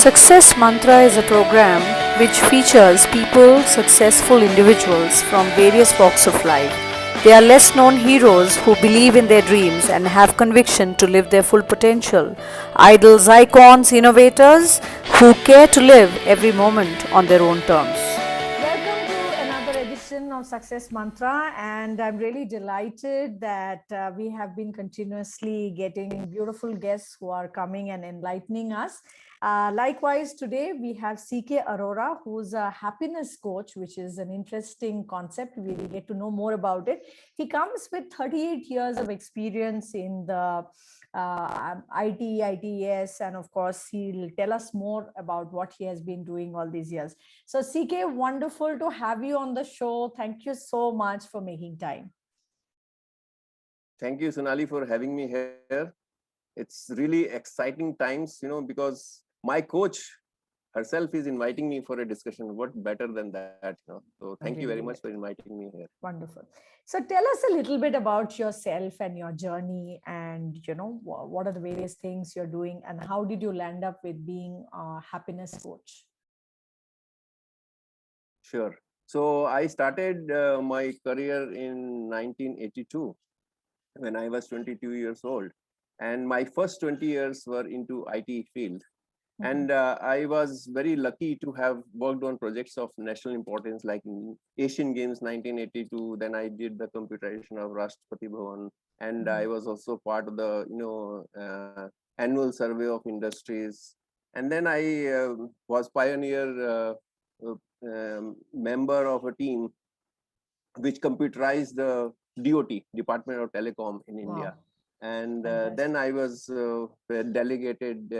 Success Mantra is a program which features people, successful individuals from various walks of life. They are less known heroes who believe in their dreams and have conviction to live their full potential. Idols, icons, innovators who care to live every moment on their own terms. Welcome to another edition of Success Mantra, and I'm really delighted that we have been continuously getting beautiful guests who are coming and enlightening us. Likewise, today we have CK Arora, who's a happiness coach, which is an interesting concept. We will get to know more about it. He comes with 38 years of experience in the IT, ITES, and of course, he'll tell us more about what he has been doing all these years. So, CK, wonderful to have you on the show. Thank you so much for making time. Thank you, Sonali, for having me here. It's really exciting times, because my coach herself is inviting me for a discussion. What better than that? So thank you very much for inviting me here. Wonderful. So tell us a little bit about yourself and your journey, and what are the various things you're doing, and how did you land up with being a happiness coach? Sure. So I started my career in 1982 when I was 22 years old. And my first 20 years were into IT field. And I was very lucky to have worked on projects of national importance like Asian Games 1982. Then I did the computerization of Rashtrapati Bhavan. And I was also part of the annual survey of industries. And then I was pioneer member of a team which computerized the DOT, Department of Telecom in India. And then I was delegated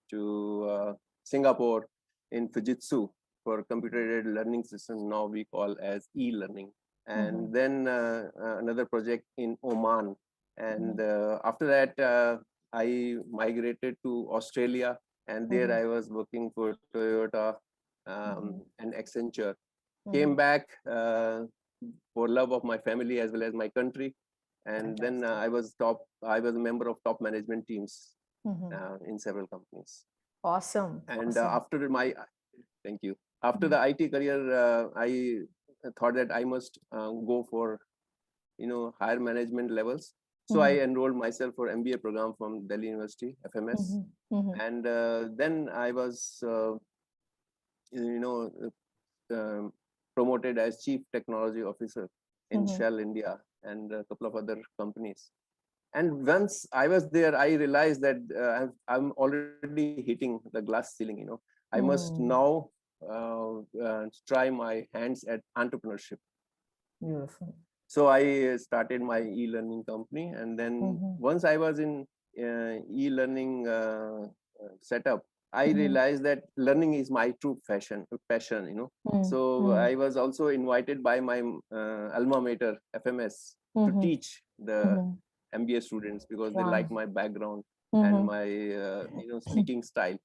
to Singapore in Fujitsu for computer-aided learning system, now we call as e-learning. And then another project in Oman. And after that, I migrated to Australia, and there I was working for Toyota and Accenture. Came back for love of my family as well as my country. And then I was a member of top management teams in several companies. Awesome. And after my, thank you. After the IT career, I thought that I must go for, higher management levels. So I enrolled myself for MBA program from Delhi University, FMS. And then I was, promoted as Chief Technology Officer in Shell India and a couple of other companies. And once I was there, I realized that I'm already hitting the glass ceiling. I must now try my hands at entrepreneurship. Beautiful. So I started my e-learning company. And then once I was in e-learning setup, I realized that learning is my true passion. So I was also invited by my alma mater, FMS, to teach the MBA students because they like my background and my speaking style.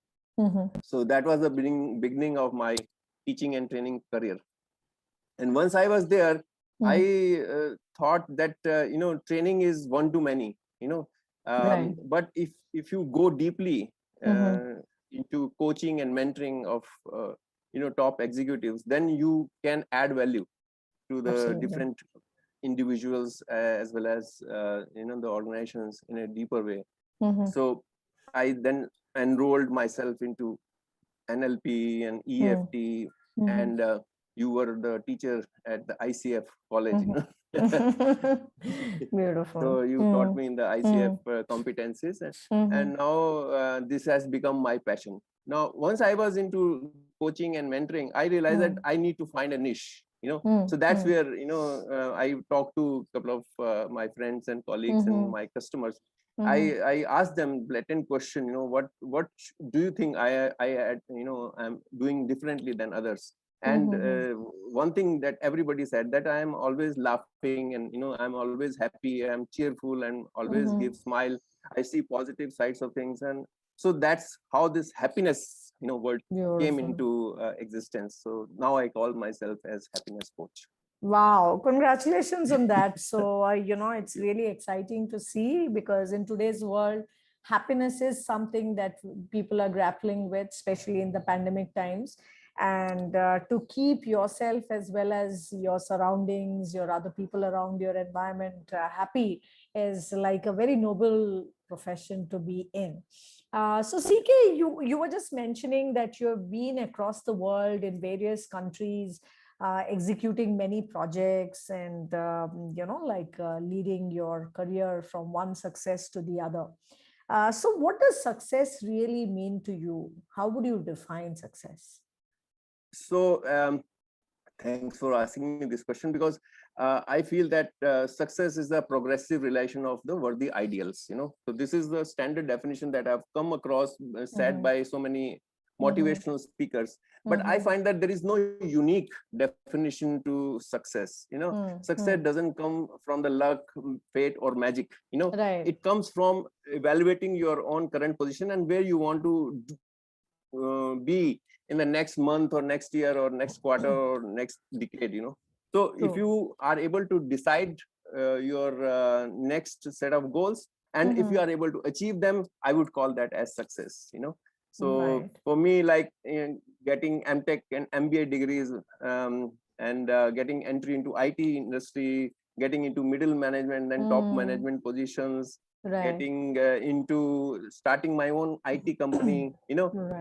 So that was the beginning of my teaching and training career. And once I was there, I thought that training is one to many. But if you go deeply into coaching and mentoring of top executives, then you can add value to the different individuals as well as the organizations in a deeper way. So I then enrolled myself into NLP and EFT, and you were the teacher at the ICF college. Beautiful. So you taught me in the ICF competencies, and now this has become my passion. Now, once I was into coaching and mentoring, I realized that I need to find a niche. So that's where I talked to a couple of my friends and colleagues and my customers. I asked them blatant question. What do you think I'm doing differently than others? And one thing that everybody said, that I am always laughing and I'm always happy, I'm cheerful and always give smile. I see positive sides of things, and so that's how this happiness word came into existence. So now I call myself as happiness coach. Wow, congratulations on that. So it's really exciting to see, because in today's world happiness is something that people are grappling with, especially in the pandemic times. And to keep yourself as well as your surroundings, your other people around your environment happy is like a very noble profession to be in. So CK, you were just mentioning that you have been across the world in various countries, executing many projects and leading your career from one success to the other. So what does success really mean to you? How would you define success? So thanks for asking me this question, because I feel that success is the progressive relation of the worthy ideals. So this is the standard definition that I've come across, said by so many motivational speakers. But I find that there is no unique definition to success. Success doesn't come from the luck, fate, or magic. Right. It comes from evaluating your own current position and where you want to be in the next month or next year or next quarter or next decade. So if you are able to decide your next set of goals, and if you are able to achieve them, I would call that as success. So for me, like getting MTech and MBA degrees, and getting entry into IT industry, getting into middle management and top management positions, getting into starting my own IT company,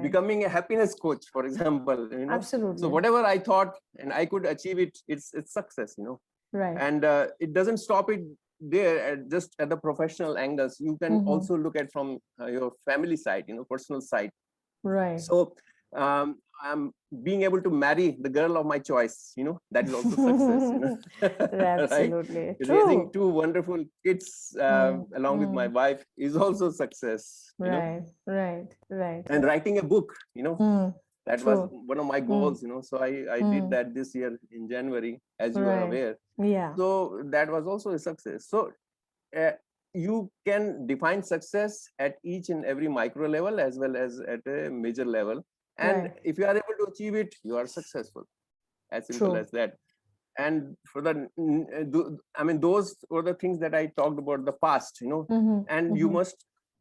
becoming a happiness coach, for example. Absolutely. So whatever I thought and I could achieve it, it's success. Right. And it doesn't stop it there just at the professional angles. You can also look at from your family side, personal side. Right. So I'm being able to marry the girl of my choice, that is also success. Absolutely. Right? True. Raising two wonderful kids along with my wife is also success. Right. And writing a book, that True. was one of my goals. So I did that this year in January, as you are aware. Yeah. So that was also a success. So you can define success at each and every micro level as well as at a major level. And if you are able to achieve it, you are successful. As simple as that. And for those were the things that I talked about the past, and you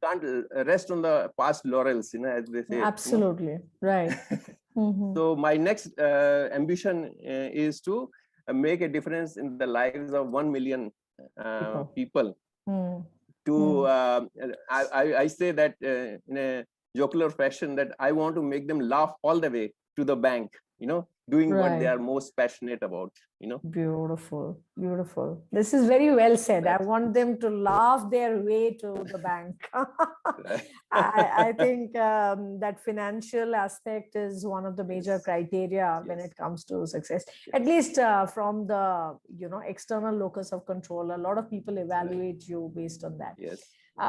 can't rest on the past laurels, as they say. Absolutely. Right. So my next ambition is to make a difference in the lives of 1 million people. I say that in a jocular fashion, that I want to make them laugh all the way to the bank, doing what they are most passionate about. Beautiful. This is very well said. I want them to laugh their way to the bank. I think that financial aspect is one of the major criteria when it comes to success. At least from the external locus of control, a lot of people evaluate you based on that.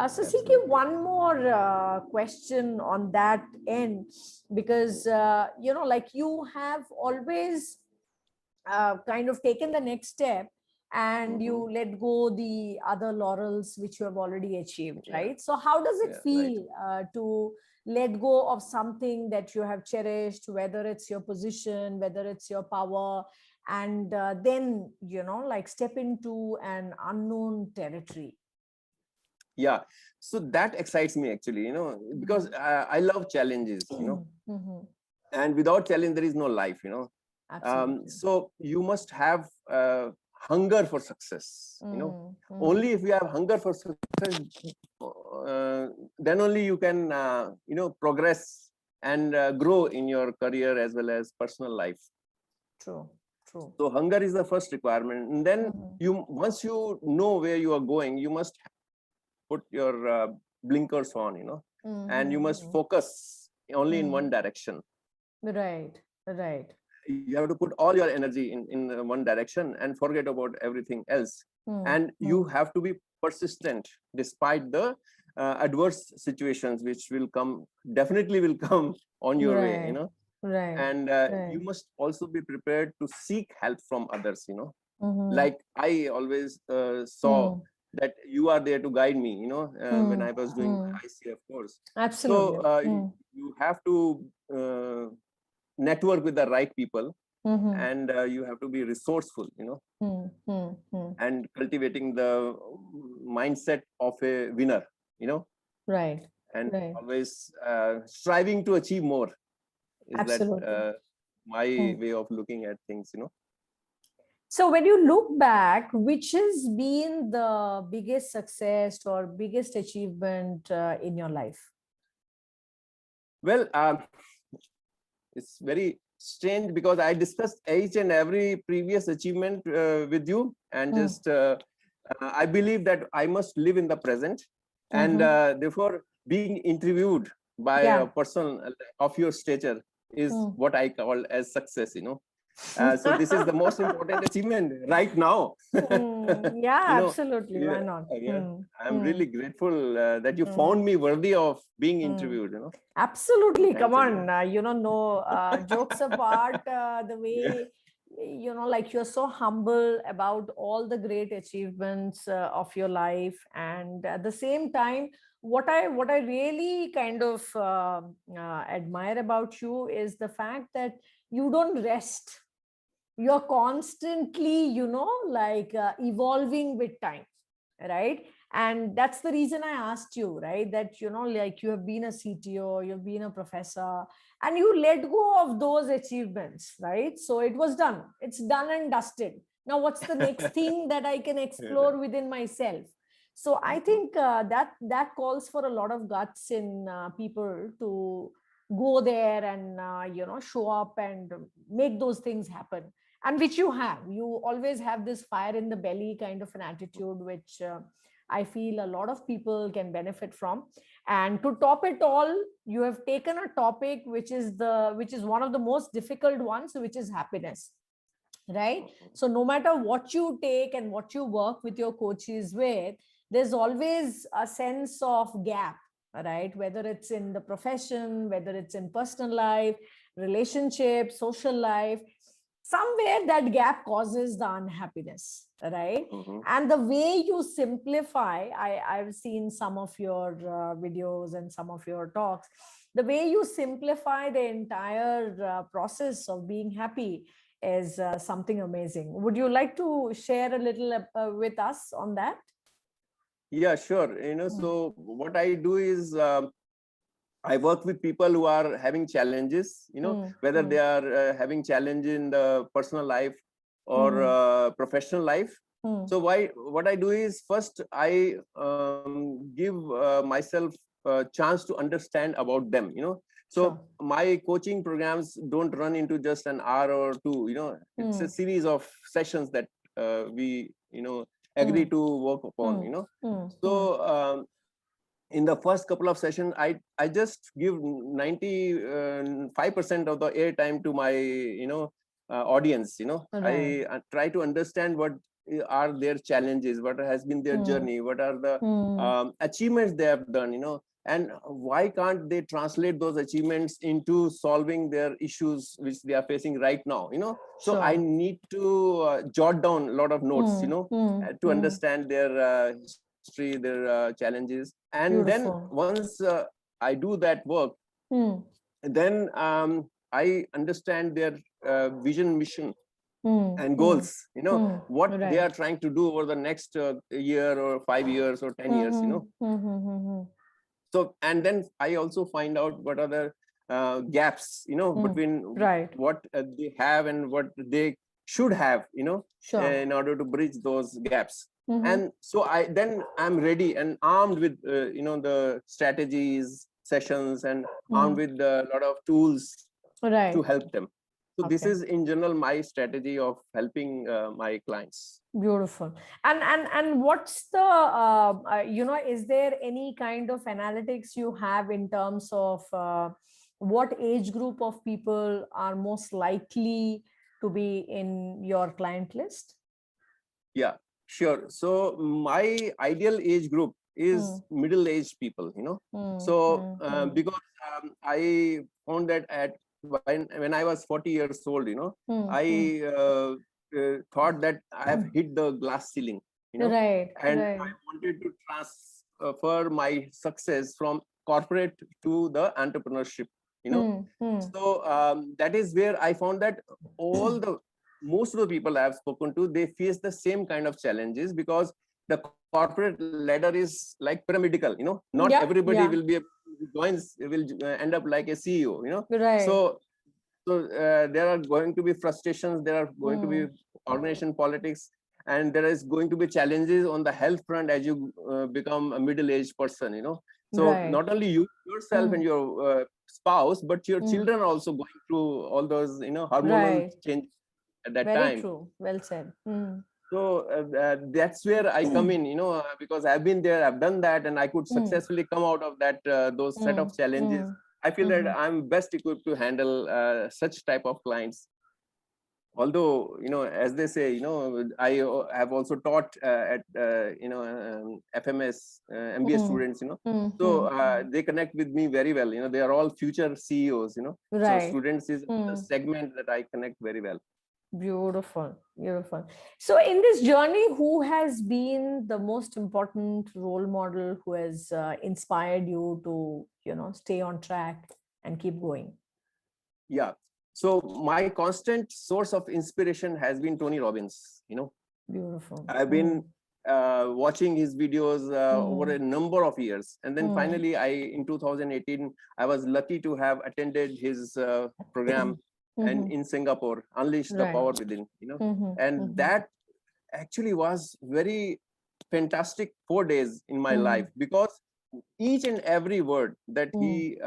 So CK, one more question on that end, because like you have always kind of taken the next step, and you let go the other laurels which you have already achieved, right? So how does it feel to let go of something that you have cherished, whether it's your position, whether it's your power, and then like step into an unknown territory? Yeah, so that excites me actually, because I love challenges, and without challenge there is no life. So you must have hunger for success. Only if you have hunger for success, then only you can progress and grow in your career as well as personal life. True. So hunger is the first requirement, and then once you know where you are going, you must put your blinkers on, and you must focus only in one direction. Right. You have to put all your energy in one direction and forget about everything else. And you have to be persistent despite the adverse situations which definitely will come on your way. And you must also be prepared to seek help from others. Like I always saw that you are there to guide me, when I was doing IC, of course. Absolutely. So you have to network with the right people, and you have to be resourceful, and cultivating the mindset of a winner, Right. and Right. always striving to achieve more. Is Absolutely. that my way of looking at things, So when you look back, which has been the biggest success or biggest achievement in your life? Well, it's very strange because I discussed each and every previous achievement with you, and just I believe that I must live in the present, and therefore being interviewed by a person of your stature is what I call as success, so this is the most important achievement right now. Yeah, absolutely. Why Yeah, not? yeah. I'm really grateful that you found me worthy of being interviewed, Absolutely. Come Thanks on. again. No jokes apart, the Yeah. way, like you're so humble about all the great achievements of your life. And at the same time, what I really kind of admire about you is the fact that you don't rest. You're constantly, like evolving with time, right? And that's the reason I asked you, right, that like you have been a CTO, you've been a professor, and you let go of those achievements, right? So it was done, it's done and dusted. Now what's the next thing that I can explore within myself? So I think that calls for a lot of guts in people to go there and show up and make those things happen, and which you always have this fire in the belly kind of an attitude, which I feel a lot of people can benefit from. And to top it all, you have taken a topic which is one of the most difficult ones, which is happiness, right? So no matter what you take and what you work with your coaches with, there's always a sense of gap, right? Whether it's in the profession, whether it's in personal life, relationship, social life, somewhere that gap causes the unhappiness, right? And the way you simplify, I've seen some of your videos and some of your talks, the way you simplify the entire process of being happy is something amazing. Would you like to share a little with us on that? Yeah, sure. So what I do is I work with people who are having challenges, whether they are having challenge in the personal life or professional life. So what I do is first I give myself a chance to understand about them, So my coaching programs don't run into just an hour or two, it's a series of sessions that we, agree to work upon, So in the first couple of sessions, I just give 95% of the airtime to my audience. I try to understand what are their challenges, what has been their journey, what are the achievements they have done, and why can't they translate those achievements into solving their issues which they are facing right now, So I need to jot down a lot of notes, to understand their history, their challenges. And then once I do that work, then I understand their vision, mission, and goals, what they are trying to do over the next year or 5 years or 10 years, So, and then I also find out what are the gaps, between what they have and what they should have, in order to bridge those gaps. And so I'm ready and armed with, the strategies, sessions, and armed with a lot of tools to help them. So this is in general my strategy of helping my clients. Beautiful. And what's the is there any kind of analytics you have in terms of what age group of people are most likely to be in your client list? Yeah, sure. So my ideal age group is middle-aged people, So because I found that when I was 40 years old, I thought that I have hit the glass ceiling, and I wanted to transfer my success from corporate to the entrepreneurship, So that is where I found that most of the people I have spoken to, they face the same kind of challenges because the corporate ladder is like pyramidical, not Yeah, everybody yeah. will be will end up like a CEO, Right. So there are going to be frustrations, there are going to be organization politics, and there is going to be challenges on the health front as you become a middle-aged person, So Right. not only you yourself and your spouse, but your children are also going through all those, hormonal Right. change at that Very time. true. Well said. So that's where I come in, because I've been there, I've done that, and I could successfully come out of that, those set of challenges. I feel that I'm best equipped to handle such type of clients. Although, as they say, I have also taught at, FMS, MBA students, so they connect with me very well. They are all future CEOs, So Right. students is the segment that I connect very well. Beautiful, beautiful. So in this journey, who has been the most important role model who has inspired you to, stay on track and keep going? Yeah. So my constant source of inspiration has been Tony Robbins. Beautiful. I've been watching his videos over a number of years, and then finally, in 2018, I was lucky to have attended his program and in Singapore, Unleash the Power Within. And that actually was very fantastic 4 days in my life, because each and every word that he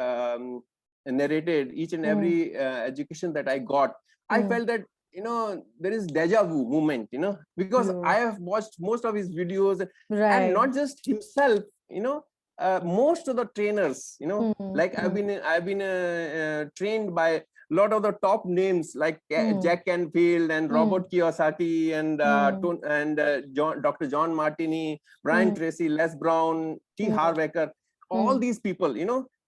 narrated, each and every education that I got, I felt that there is deja vu moment, because I have watched most of his videos, and not just himself, most of the trainers, like I've been trained by a lot of the top names like Jack Canfield and Robert Kiyosaki and Dr. John Martini, Brian Tracy, Les Brown, T. Harvecker, all these people,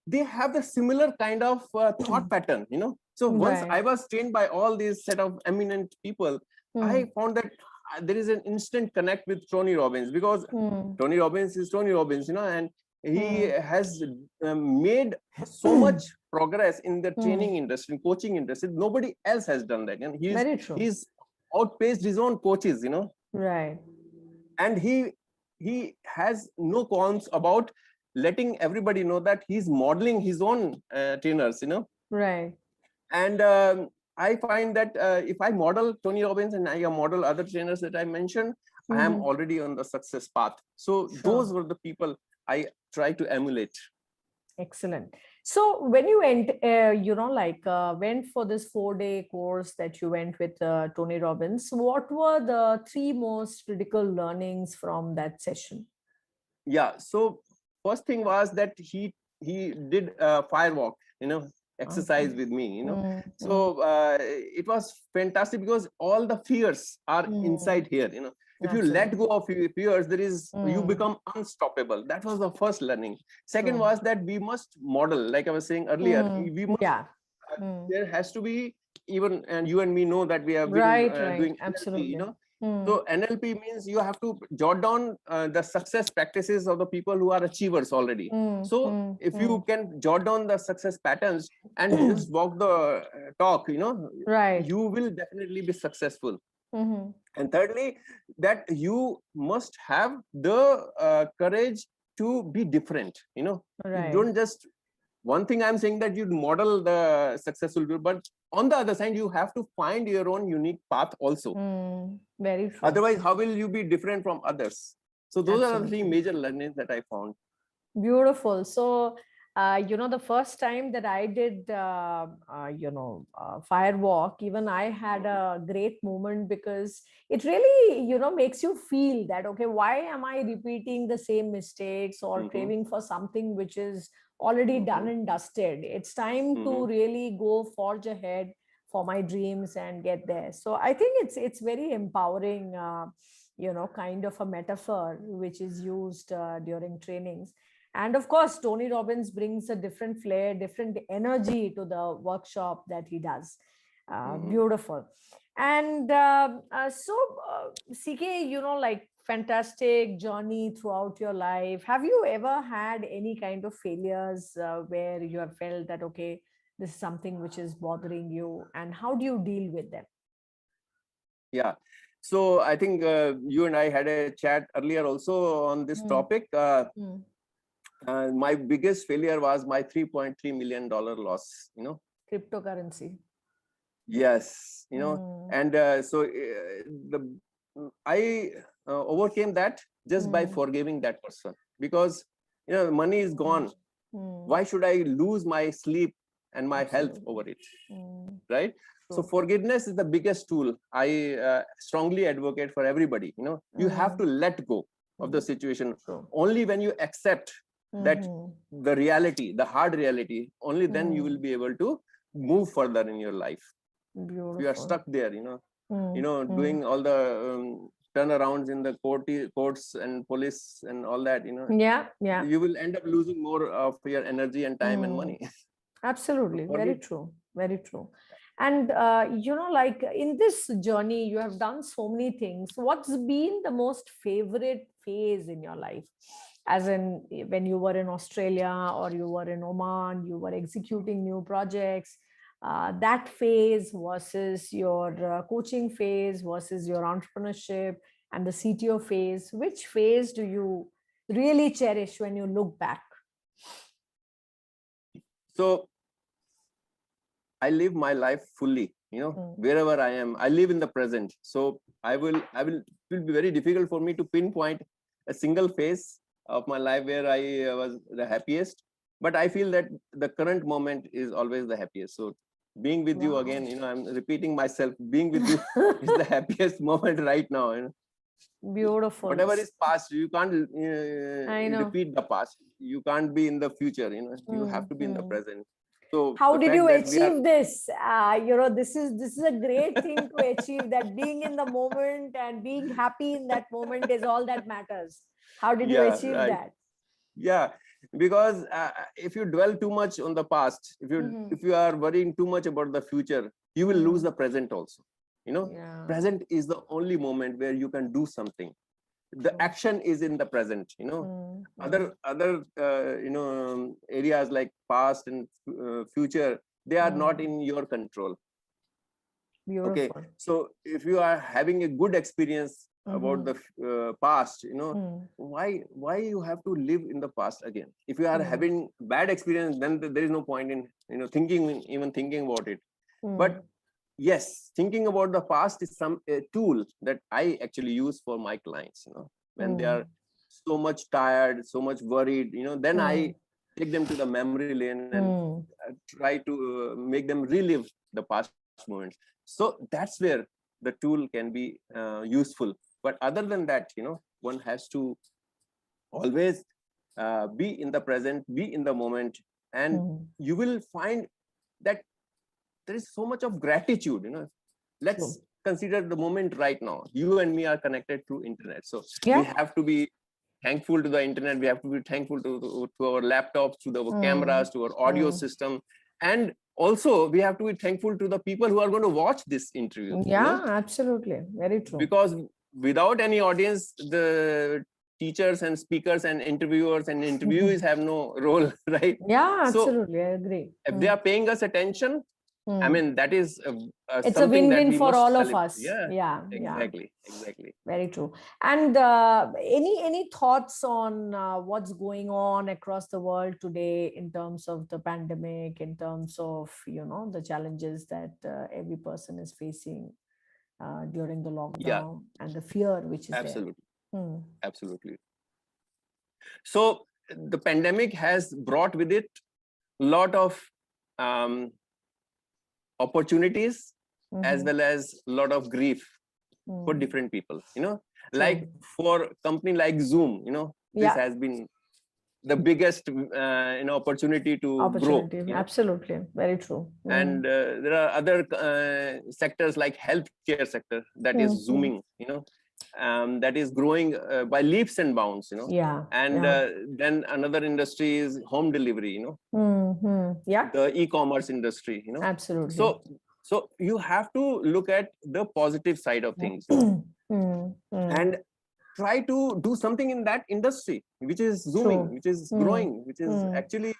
they have the similar kind of thought pattern, So once I was trained by all these set of eminent people, I found that there is an instant connect with Tony Robbins, because Tony Robbins is Tony Robbins, and he has made so much progress in the training industry, coaching industry. Nobody else has done that, and he's outpaced his own coaches, Right. And he has no qualms about letting everybody know that he's modeling his own trainers, Right. And I find that if I model Tony Robbins and I model other trainers that I mentioned, I am already on the success path. So those were the people I try to emulate. Excellent. So when you went, went for this 4-day course that you went with Tony Robbins, what were the 3 most critical learnings from that session? Yeah. So first thing was that he did firewalk, exercise with me, So it was fantastic, because all the fears are inside here, If you let go of your fears, you become unstoppable. That was the first learning. Second was that we must model, like I was saying earlier, we must, there has to be, even, and you and me know that we have been doing absolutely, NLP, So NLP means you have to jot down the success practices of the people who are achievers already. So if you can jot down the success patterns and just walk the talk, you will definitely be successful. And thirdly, that you must have the courage to be different. You don't just, one thing I'm saying that you model the successful people, but on the other side, you have to find your own unique path also. Very true. Otherwise, how will you be different from others? So those are the 3 major learnings that I found. Beautiful. So, the first time that I did, firewalk, even I had a great moment, because it really, makes you feel that, okay, why am I repeating the same mistakes or craving for something which is already done and dusted? It's time to really go forge ahead for my dreams and get there. So I think it's very empowering, kind of a metaphor which is used during trainings. And of course, Tony Robbins brings a different flair, different energy to the workshop that he does. Beautiful. And CK, fantastic journey throughout your life. Have you ever had any kind of failures where you have felt that, okay, this is something which is bothering you, and how do you deal with them? Yeah. So I think you and I had a chat earlier also on this topic. My biggest failure was my $3.3 million loss, Cryptocurrency. Yes, and I overcame that just by forgiving that person, because money is gone. Why should I lose my sleep and my health over it? Right? So forgiveness is the biggest tool. I strongly advocate for everybody. You have to let go of the situation. Only when you accept that the reality, the hard reality, only then you will be able to move further in your life. Beautiful. You are stuck there, doing all the turnarounds in the courts and police and all that, Yeah. You will end up losing more of your energy and time and money. Absolutely. Very true. Very true. And, like in this journey, you have done so many things. What's been the most favorite phase in your life? As in when you were in Australia or you were in Oman, you were executing new projects, that phase versus your coaching phase versus your entrepreneurship and the CTO phase, which phase do you really cherish when you look back? So I live my life fully, wherever I am, I live in the present. So it will be very difficult for me to pinpoint a single phase of my life where I was the happiest, but I feel that the current moment is always the happiest. So being with you again, I'm repeating myself, being with you is the happiest moment right now. Beautiful. Whatever is past, you can't repeat the past. You can't be in the future, you have to be in the present. So how did you achieve this? This is a great thing to achieve, that being in the moment and being happy in that moment is all that matters. How did you achieve that? Yeah, because if you dwell too much on the past, if you are worrying too much about the future, you will lose the present also. Present is the only moment where you can do something. The action is in the present. Other areas like past and future, they are not in your control. Beautiful. Okay, so if you are having a good experience about the past, why you have to live in the past again? If you are having bad experience, then there is no point in even thinking about it. But yes, thinking about the past is a tool that I actually use for my clients. When they are so much tired, so much worried, then I take them to the memory lane and try to make them relive the past moments. So that's where the tool can be useful. But other than that, one has to always be in the present, be in the moment, and you will find that there is so much of gratitude. Let's consider the moment right now. You and me are connected through internet, so we have to be thankful to the internet. We have to be thankful to our laptops, to our cameras, to our audio system, and also we have to be thankful to the people who are going to watch this interview. Absolutely, very true. Because without any audience, the teachers and speakers and interviewers and interviewees have no role, right? Absolutely, I agree. If they are paying us attention, I mean, that is it's a win-win for all of celebrate. us. Exactly. Very true. And any thoughts on what's going on across the world today in terms of the pandemic, in terms of the challenges that every person is facing during the lockdown and the fear which is there? Absolutely. So the pandemic has brought with it a lot of opportunities as well as a lot of grief for different people. Like for company like Zoom, this has been the biggest opportunity to grow. Absolutely, very true. And there are other sectors like healthcare sector that is zooming, that is growing by leaps and bounds, and then another industry is home delivery, the e-commerce industry, Absolutely. So you have to look at the positive side of things, and try to do something in that industry which is zooming, which is growing, which is actually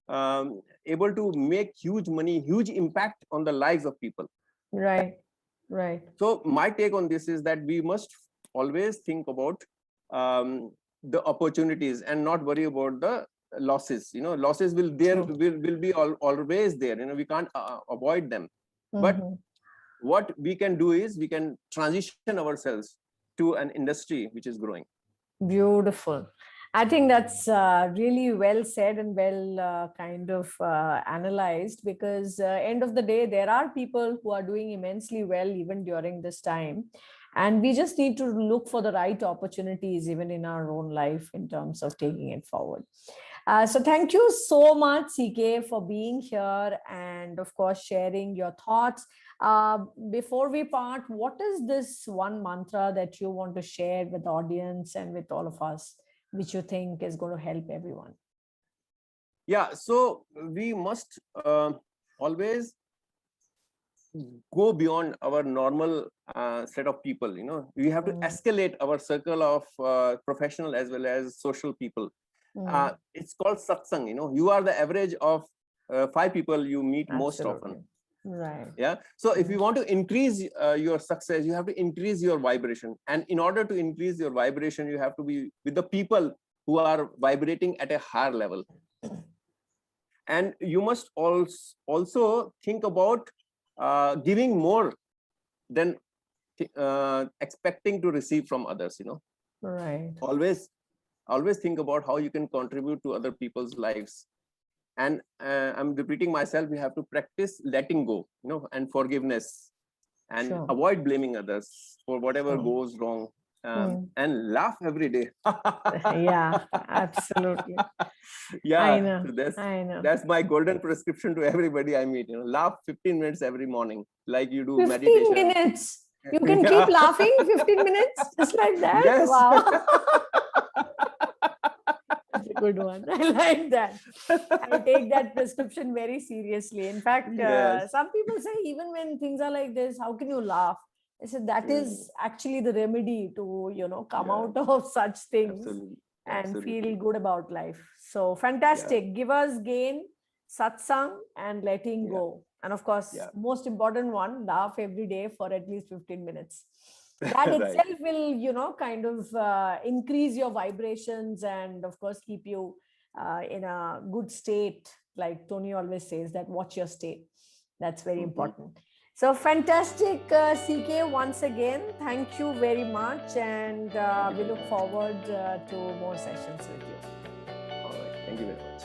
able to make huge money, huge impact on the lives of people. Right. Right. So my take on this is that we must always think about the opportunities and not worry about the losses. Losses will be always there. We can't avoid them. But what we can do is we can transition ourselves to an industry which is growing. Beautiful. I think that's really well said and well kind of analyzed, because end of the day, there are people who are doing immensely well even during this time. And we just need to look for the right opportunities even in our own life in terms of taking it forward. So thank you so much, CK, for being here and of course sharing your thoughts. Before we part, what is this one mantra that you want to share with the audience and with all of us, which you think is going to help everyone? Yeah, so we must always go beyond our normal set of people. We have to escalate our circle of professional as well as social people. It's called satsang. You are the average of 5 people you meet most often. Right. Yeah. So if you want to increase your success, you have to increase your vibration. And in order to increase your vibration, you have to be with the people who are vibrating at a higher level. And you must also think about giving more than expecting to receive from others. Right. Always think about how you can contribute to other people's lives. And I'm repeating myself, we have to practice letting go, and forgiveness, and avoid blaming others for whatever goes wrong, and laugh every day. Yeah, absolutely. Yeah, I know. so I know. that's my golden prescription to everybody I meet. Laugh 15 minutes every morning, like you do 15 meditation. minutes. You can keep laughing 15 minutes, just like that. Yes. Wow. That's a good one. I like that. I take that prescription very seriously. In fact, some people say even when things are like this, how can you laugh? I said that is actually the remedy to come out of such things and feel good about life. So fantastic. Give us gain, satsang, and letting go. And of course, most important one, laugh every day for at least 15 minutes. That itself will kind of increase your vibrations and of course keep you in a good state. Like Tony always says, that watch your state. That's very important. So fantastic, CK, once again. Thank you very much, and we look forward to more sessions with you. All right. Thank you very much.